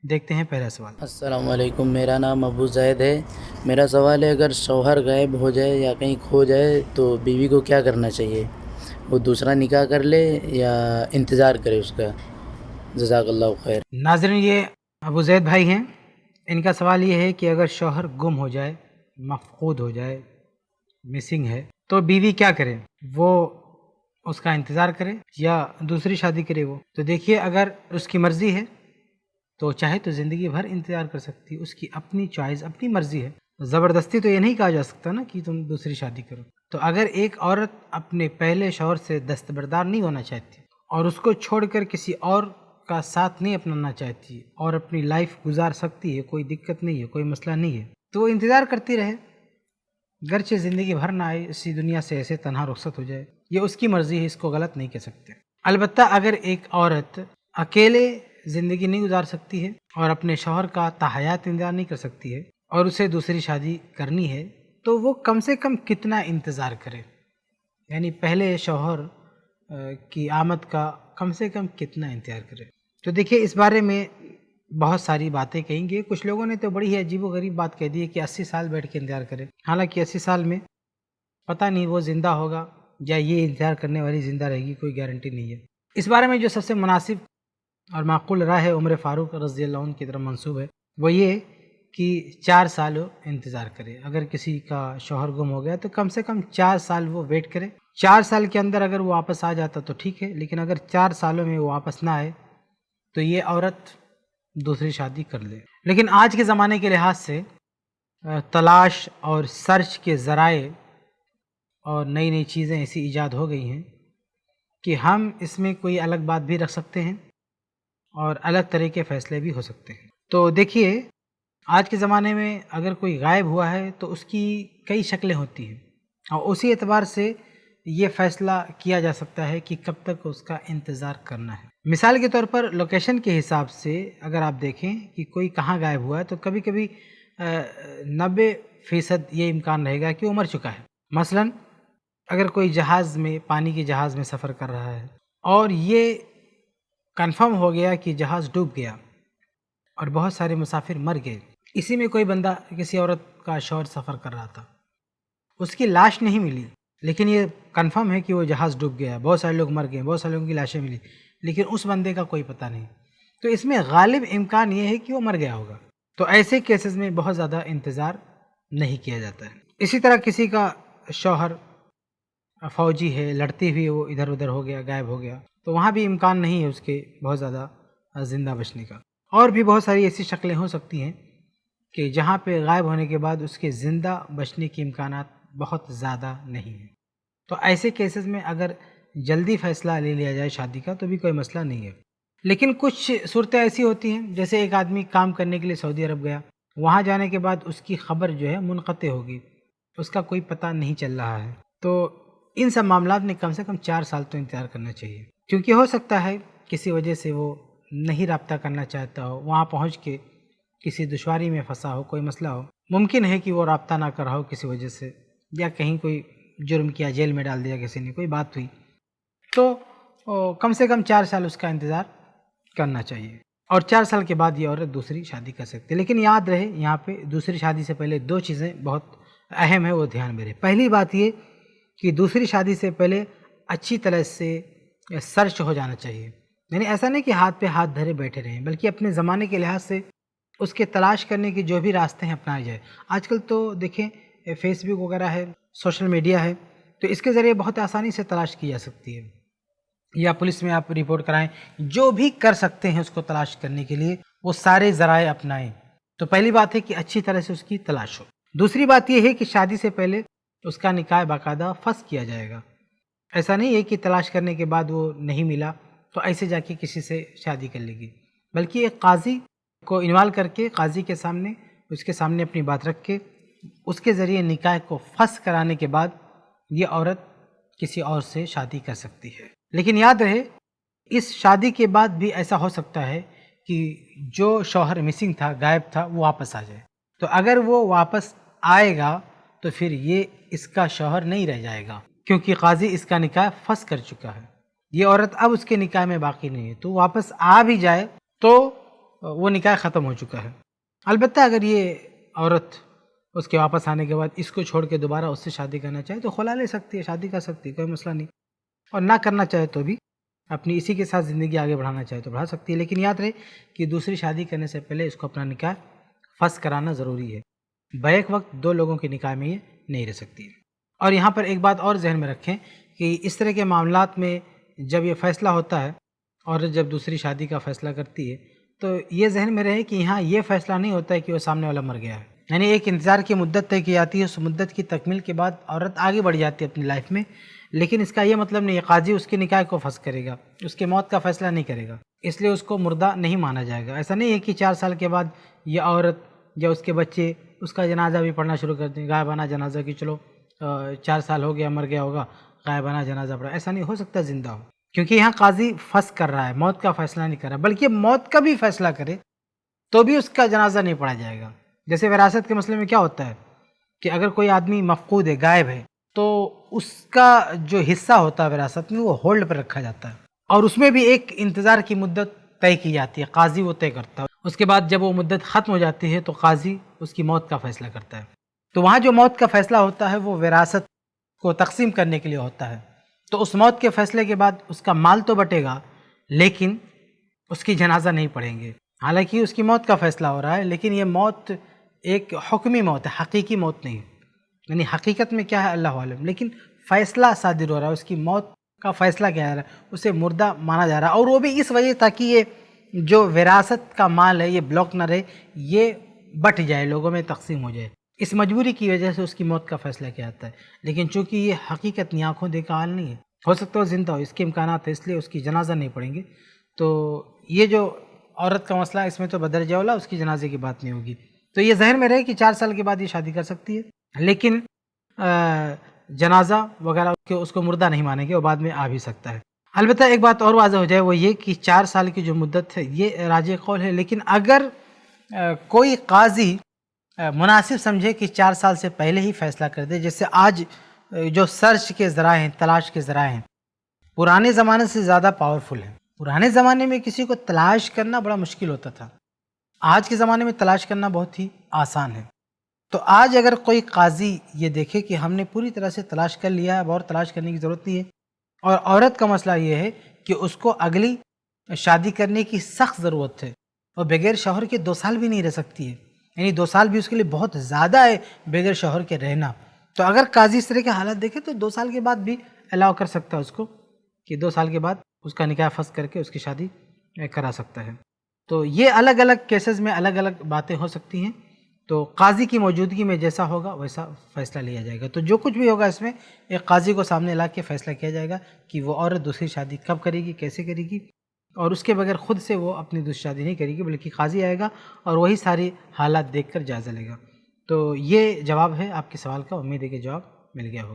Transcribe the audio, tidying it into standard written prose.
دیکھتے ہیں پہلا سوال۔ السلام علیکم، میرا نام ابو زید ہے۔ میرا سوال ہے، اگر شوہر غائب ہو جائے یا کہیں کھو جائے تو بیوی کو کیا کرنا چاہیے؟ وہ دوسرا نکاح کر لے یا انتظار کرے اس کا؟ جزاک اللہ خیر۔ ناظرین، یہ ابو زید بھائی ہیں۔ ان کا سوال یہ ہے کہ اگر شوہر گم ہو جائے، مفقود ہو جائے، مسنگ ہے، تو بیوی کیا کرے؟ وہ اس کا انتظار کرے یا دوسری شادی کرے؟ وہ تو دیکھیے، اگر اس کی مرضی ہے تو چاہے تو زندگی بھر انتظار کر سکتی، اس کی اپنی چوائس، اپنی مرضی ہے۔ زبردستی تو یہ نہیں کہا جا سکتا نا کہ تم دوسری شادی کرو۔ تو اگر ایک عورت اپنے پہلے شوہر سے دستبردار نہیں ہونا چاہتی اور اس کو چھوڑ کر کسی اور کا ساتھ نہیں اپنانا چاہتی اور اپنی لائف گزار سکتی ہے، کوئی دقت نہیں ہے، کوئی مسئلہ نہیں ہے، تو وہ انتظار کرتی رہے، گرچہ زندگی بھر نہ آئے، اسی دنیا سے ایسے تنہا رخصت ہو جائے۔ یہ اس کی مرضی ہے، اس کو غلط نہیں کہہ سکتے۔ البتہ اگر ایک عورت اکیلے زندگی نہیں گزار سکتی ہے اور اپنے شوہر کا تاحیات انتظار نہیں کر سکتی ہے اور اسے دوسری شادی کرنی ہے، تو وہ کم سے کم کتنا انتظار کرے؟ یعنی پہلے شوہر کی آمد کا کم سے کم کتنا انتظار کرے؟ تو دیکھیے، اس بارے میں بہت ساری باتیں کہیں گے۔ کچھ لوگوں نے تو بڑی ہی عجیب و غریب بات کہہ دی ہے کہ 80 سال بیٹھ کے انتظار کرے، حالانکہ 80 سال میں پتہ نہیں وہ زندہ ہوگا یا یہ انتظار کرنے والی زندہ رہے گی، کوئی گارنٹی نہیں ہے۔ اس بارے میں جو سب سے مناسب اور معقول رائے عمر فاروق رضی اللہ عنہ کی طرف منسوب ہے، وہ یہ کہ 4 سال وہ انتظار کرے۔ اگر کسی کا شوہر گم ہو گیا تو کم سے کم 4 سال وہ ویٹ کرے۔ 4 سال کے اندر اگر وہ واپس آ جاتا تو ٹھیک ہے، لیکن اگر 4 سالوں میں وہ واپس نہ آئے تو یہ عورت دوسری شادی کر لے۔ لیکن آج کے زمانے کے لحاظ سے تلاش اور سرچ کے ذرائع اور نئی نئی چیزیں ایسی ایجاد ہو گئی ہیں کہ ہم اس میں کوئی الگ بات بھی رکھ سکتے ہیں اور الگ طرح کے فیصلے بھی ہو سکتے ہیں۔ تو دیکھیے، آج کے زمانے میں اگر کوئی غائب ہوا ہے تو اس کی کئی شکلیں ہوتی ہیں، اور اسی اعتبار سے یہ فیصلہ کیا جا سکتا ہے کہ کب تک اس کا انتظار کرنا ہے۔ مثال کے طور پر لوکیشن کے حساب سے اگر آپ دیکھیں کہ کوئی کہاں غائب ہوا ہے تو کبھی کبھی 90% یہ امکان رہے گا کہ وہ مر چکا ہے۔ مثلا اگر کوئی جہاز میں، پانی کے جہاز میں سفر کر رہا ہے اور یہ کنفرم ہو گیا کہ جہاز ڈوب گیا اور بہت سارے مسافر مر گئے، اسی میں کوئی بندہ، کسی عورت کا شوہر سفر کر رہا تھا، اس کی لاش نہیں ملی، لیکن یہ کنفرم ہے کہ وہ جہاز ڈوب گیا، بہت سارے لوگ مر گئے، بہت سارے لوگوں کی لاشیں ملی، لیکن اس بندے کا کوئی پتہ نہیں، تو اس میں غالب امکان یہ ہے کہ وہ مر گیا ہوگا۔ تو ایسے کیسز میں بہت زیادہ انتظار نہیں کیا جاتا ہے۔ اسی طرح کسی کا شوہر فوجی ہے، لڑتے ہوئے وہ ادھر ادھر ہو گیا، غائب ہو گیا، تو وہاں بھی امکان نہیں ہے اس کے بہت زیادہ زندہ بچنے کا۔ اور بھی بہت ساری ایسی شکلیں ہو سکتی ہیں کہ جہاں پہ غائب ہونے کے بعد اس کے زندہ بچنے کے امکانات بہت زیادہ نہیں ہیں۔ تو ایسے کیسز میں اگر جلدی فیصلہ لے لیا جائے شادی کا تو بھی کوئی مسئلہ نہیں ہے۔ لیکن کچھ صورتیں ایسی ہوتی ہیں، جیسے ایک آدمی کام کرنے کے لیے سعودی عرب گیا، وہاں جانے کے بعد اس کی خبر جو ہے منقطع ہوگی، اس کا کوئی پتہ نہیں چل رہا ہے، تو ان سب معاملات میں کم سے کم 4 سال تو انتظار کرنا چاہیے، کیونکہ ہو سکتا ہے کسی وجہ سے وہ نہیں رابطہ کرنا چاہتا ہو، وہاں پہنچ کے کسی دشواری میں پھنسا ہو، کوئی مسئلہ ہو، ممکن ہے کہ وہ رابطہ نہ کر رہا ہو کسی وجہ سے، یا کہیں کوئی جرم کیا، جیل میں ڈال دیا کسی نے، کوئی بات ہوئی، تو کم سے کم 4 سال اس کا انتظار کرنا چاہیے، اور 4 سال کے بعد یہ عورت دوسری شادی کر سکتی ہے۔ لیکن یاد رہے، یہاں پہ دوسری شادی سے پہلے 2 چیزیں بہت اہم ہیں، وہ دھیان میں رہے۔ پہلی بات یہ کہ دوسری شادی سے پہلے اچھی طرح سے سرچ ہو جانا چاہیے، یعنی ایسا نہیں کہ ہاتھ پہ ہاتھ دھرے بیٹھے رہیں، بلکہ اپنے زمانے کے لحاظ سے اس کے تلاش کرنے کے جو بھی راستے ہیں اپنائے جائے۔ آج کل تو دیکھیں فیس بک وغیرہ ہے، سوشل میڈیا ہے، تو اس کے ذریعے بہت آسانی سے تلاش کی جا سکتی ہے، یا پولیس میں آپ رپورٹ کرائیں، جو بھی کر سکتے ہیں اس کو تلاش کرنے کے لیے وہ سارے ذرائع اپنائیں۔ تو پہلی بات ہے کہ اچھی طرح سے اس کی تلاش ہو۔ دوسری بات یہ ہے کہ شادی سے پہلے اس کا نکاح باقاعدہ فسخ کیا جائے گا۔ ایسا نہیں ہے کہ تلاش کرنے کے بعد وہ نہیں ملا تو ایسے جا کے کسی سے شادی کر لے گی، بلکہ ایک قاضی کو انوالو کر کے، قاضی کے سامنے، اس کے سامنے اپنی بات رکھ کے، اس کے ذریعے نکاح کو فسخ کرانے کے بعد یہ عورت کسی اور سے شادی کر سکتی ہے۔ لیکن یاد رہے، اس شادی کے بعد بھی ایسا ہو سکتا ہے کہ جو شوہر مسنگ تھا، غائب تھا، وہ واپس آ جائے، تو اگر وہ واپس آئے گا تو پھر یہ اس کا شوہر نہیں رہ جائے گا، کیونکہ قاضی اس کا نکاح فسخ کر چکا ہے، یہ عورت اب اس کے نکاح میں باقی نہیں ہے، تو واپس آ بھی جائے تو وہ نکاح ختم ہو چکا ہے. البتہ اگر یہ عورت اس کے واپس آنے کے بعد اس کو چھوڑ کے دوبارہ اس سے شادی کرنا چاہے تو خلا لے سکتی ہے, شادی کر سکتی ہے, کوئی مسئلہ نہیں. اور نہ کرنا چاہے تو بھی اپنی اسی کے ساتھ زندگی آگے بڑھانا چاہے تو بڑھا سکتی ہے. لیکن یاد رہے کہ دوسری شادی کرنے سے پہلے اس کو اپنا نکاح فسخ کرانا ضروری ہے. بیک وقت دو لوگوں کے نکاح میں یہ نہیں رہ سکتی. اور یہاں پر ایک بات اور ذہن میں رکھیں کہ اس طرح کے معاملات میں جب یہ فیصلہ ہوتا ہے اور جب دوسری شادی کا فیصلہ کرتی ہے تو یہ ذہن میں رہے کہ یہاں یہ فیصلہ نہیں ہوتا ہے کہ وہ سامنے والا مر گیا ہے. یعنی ایک انتظار کی مدت طے کی جاتی ہے, اس مدت کی تکمیل کے بعد عورت آگے بڑھ جاتی ہے اپنی لائف میں. لیکن اس کا یہ مطلب نہیں ہے قاضی اس کے نکاح کو فسخ کرے گا, اس کے موت کا فیصلہ نہیں کرے گا, اس لیے اس کو مردہ نہیں مانا جائے گا. ایسا نہیں ہے کہ 4 سال کے بعد یہ عورت یا اس کے بچے اس کا جنازہ بھی پڑھنا شروع کر دیں, غائبانہ جنازہ, کہ چلو 4 سال ہو گیا مر گیا ہوگا, غائبانہ جنازہ پڑھا. ایسا نہیں ہو سکتا زندہ ہو, کیونکہ یہاں قاضی فسخ کر رہا ہے, موت کا فیصلہ نہیں کر رہا, بلکہ موت کا بھی فیصلہ کرے تو بھی اس کا جنازہ نہیں پڑھا جائے گا. جیسے وراثت کے مسئلے میں کیا ہوتا ہے کہ اگر کوئی آدمی مفقود ہے, غائب ہے, تو اس کا جو حصہ ہوتا ہے وراثت میں وہ ہولڈ پر رکھا جاتا ہے اور اس میں بھی ایک انتظار کی مدت طے کی جاتی ہے, قاضی وہ طے کرتا ہے. اس کے بعد جب وہ مدت ختم ہو جاتی ہے تو قاضی اس کی موت کا فیصلہ کرتا ہے. تو وہاں جو موت کا فیصلہ ہوتا ہے وہ وراثت کو تقسیم کرنے کے لیے ہوتا ہے. تو اس موت کے فیصلے کے بعد اس کا مال تو بٹے گا لیکن اس کی جنازہ نہیں پڑھیں گے. حالانکہ اس کی موت کا فیصلہ ہو رہا ہے لیکن یہ موت ایک حکمی موت ہے, حقیقی موت نہیں. یعنی حقیقت میں کیا ہے اللہ عالم, لیکن فیصلہ صادر ہو رہا ہے, اس کی موت کا فیصلہ کیا ہے, اسے مردہ مانا جا رہا ہے. اور وہ بھی اس وجہ تاکہ یہ جو وراثت کا مال ہے یہ بلاک نہ رہے, یہ بٹ جائے, لوگوں میں تقسیم ہو جائے. اس مجبوری کی وجہ سے اس کی موت کا فیصلہ کیا جاتا ہے. لیکن چونکہ یہ حقیقت نہیں, آنکھوں دیکھا حال نہیں ہے, ہو سکتا ہے زندہ ہو, اس کے امکانات ہیں, اس لیے اس کی جنازہ نہیں پڑھیں گے. تو یہ جو عورت کا مسئلہ ہے اس میں تو بدرجہ اولا اس کی جنازے کی بات نہیں ہوگی. تو یہ ذہن میں رہے کہ 4 سال کے بعد یہ شادی کر سکتی ہے, لیکن جنازہ وغیرہ اس کو مردہ نہیں مانیں گے, وہ بعد میں آ بھی سکتا ہے. البتہ ایک بات اور واضح ہو جائے وہ یہ کہ 4 سال کی جو مدت ہے یہ راجح قول ہے. لیکن اگر کوئی قاضی مناسب سمجھے کہ 4 سال سے پہلے ہی فیصلہ کر دے, جیسے آج جو سرچ کے ذرائع ہیں, تلاش کے ذرائع ہیں, پرانے زمانے سے زیادہ پاورفل ہیں. پرانے زمانے میں کسی کو تلاش کرنا بڑا مشکل ہوتا تھا, آج کے زمانے میں تلاش کرنا بہت ہی آسان ہے. تو آج اگر کوئی قاضی یہ دیکھے کہ ہم نے پوری طرح سے تلاش کر لیا ہے, اب اور تلاش کرنے کی ضرورت نہیں ہے, اور عورت کا مسئلہ یہ ہے کہ اس کو اگلی شادی کرنے کی سخت ضرورت ہے, اور بغیر شوہر کے 2 سال بھی نہیں رہ سکتی ہے, یعنی 2 سال بھی اس کے لیے بہت زیادہ ہے بغیر شوہر کے رہنا. تو اگر قاضی اس طرح کے حالات دیکھے تو 2 سال کے بعد بھی الاؤ کر سکتا ہے اس کو, کہ 2 سال کے بعد اس کا نکاح فسخ کر کے اس کی شادی کرا سکتا ہے. تو یہ الگ الگ کیسز میں الگ الگ باتیں ہو سکتی ہیں. تو قاضی کی موجودگی میں جیسا ہوگا ویسا فیصلہ لیا جائے گا. تو جو کچھ بھی ہوگا اس میں ایک قاضی کو سامنے لا کے فیصلہ کیا جائے گا کہ وہ عورت دوسری شادی کب کرے گی, کیسے کرے گی, اور اس کے بغیر خود سے وہ اپنی دوسری شادی نہیں کرے گی, بلکہ قاضی آئے گا اور وہی ساری حالات دیکھ کر جائزہ لے گا. تو یہ جواب ہے آپ کے سوال کا, امید ہے کہ جواب مل گیا ہوگا.